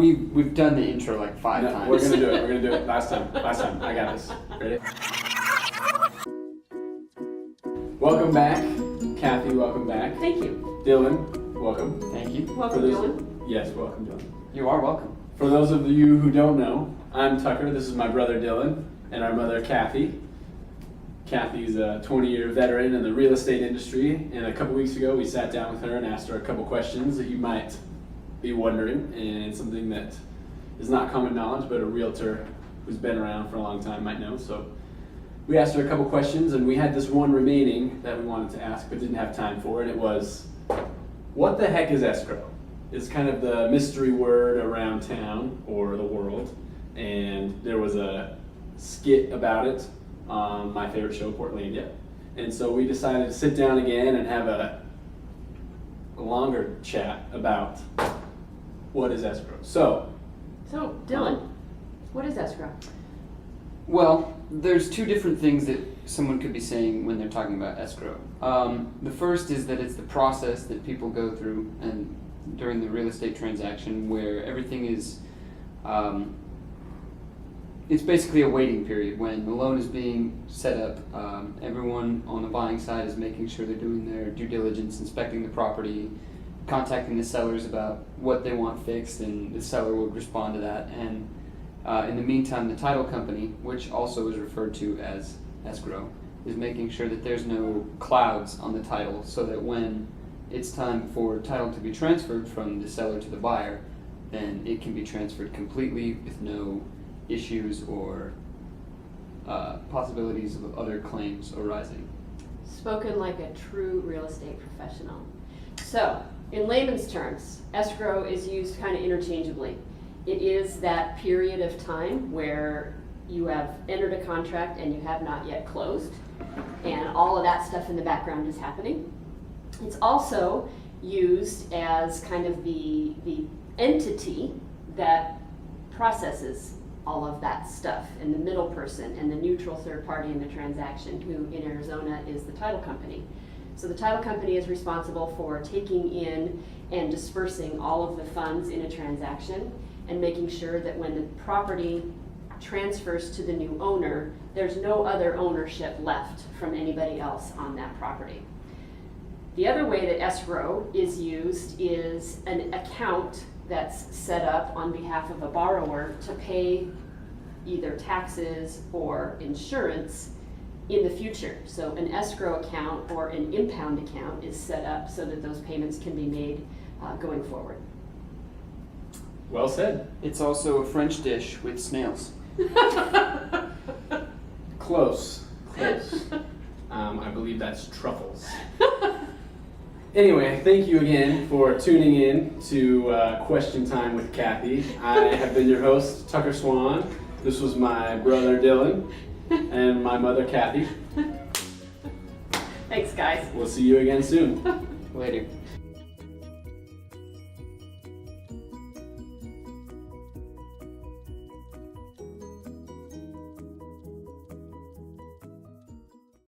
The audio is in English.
We've done the intro like 5 times. We're gonna do it. We're gonna do it. Last time. I got this. Ready? Welcome back, Kathy. Welcome back. Thank you. Dylan, welcome. Thank you. Welcome, Dylan. Yes, welcome, Dylan. You are welcome. For those of you who don't know, I'm Tucker. This is my brother Dylan and our mother Kathy. Kathy's a 20-year veteran in the real estate industry, and a couple weeks ago we sat down with her and asked her a couple questions that you might be wondering, and something that is not common knowledge, but a realtor who's been around for a long time might know. So we asked her a couple questions, and we had this one remaining that we wanted to ask but didn't have time for, and it was, what the heck is escrow? It's kind of the mystery word around town or the world, and there was a skit about it on my favorite show, Portlandia, and so we decided to sit down again and have a longer chat about what is escrow. So Dylan, what is escrow? Well, there's 2 different things that someone could be saying when they're talking about escrow. The first is that it's the process that people go through and during the real estate transaction where everything is, it's basically a waiting period when the loan is being set up. Everyone on the buying side is making sure they're doing their due diligence, inspecting the property, contacting the sellers about what they want fixed, and the seller will respond to that. And in the meantime, the title company, which also is referred to as escrow, is making sure that there's no clouds on the title so that when it's time for title to be transferred from the seller to the buyer, then it can be transferred completely with no issues or possibilities of other claims arising. Spoken like a true real estate professional. So, in layman's terms, escrow is used kind of interchangeably. It is that period of time where you have entered a contract and you have not yet closed, and all of that stuff in the background is happening. It's also used as kind of the entity that processes all of that stuff, and the middle person and the neutral third party in the transaction, who in Arizona is the title company. So the title company is responsible for taking in and dispersing all of the funds in a transaction and making sure that when the property transfers to the new owner, there's no other ownership left from anybody else on that property. The other way that escrow is used is an account that's set up on behalf of a borrower to pay either taxes or insurance in the future. So an escrow account or an impound account is set up so that those payments can be made going forward. well said. It's also a French dish with snails. Close. I believe that's truffles. Anyway, thank you again for tuning in to Question Time with Kathy. I have been your host, Tucker Swan. This was my brother Dylan and my mother Kathy. Thanks, guys. We'll see you again soon. Later.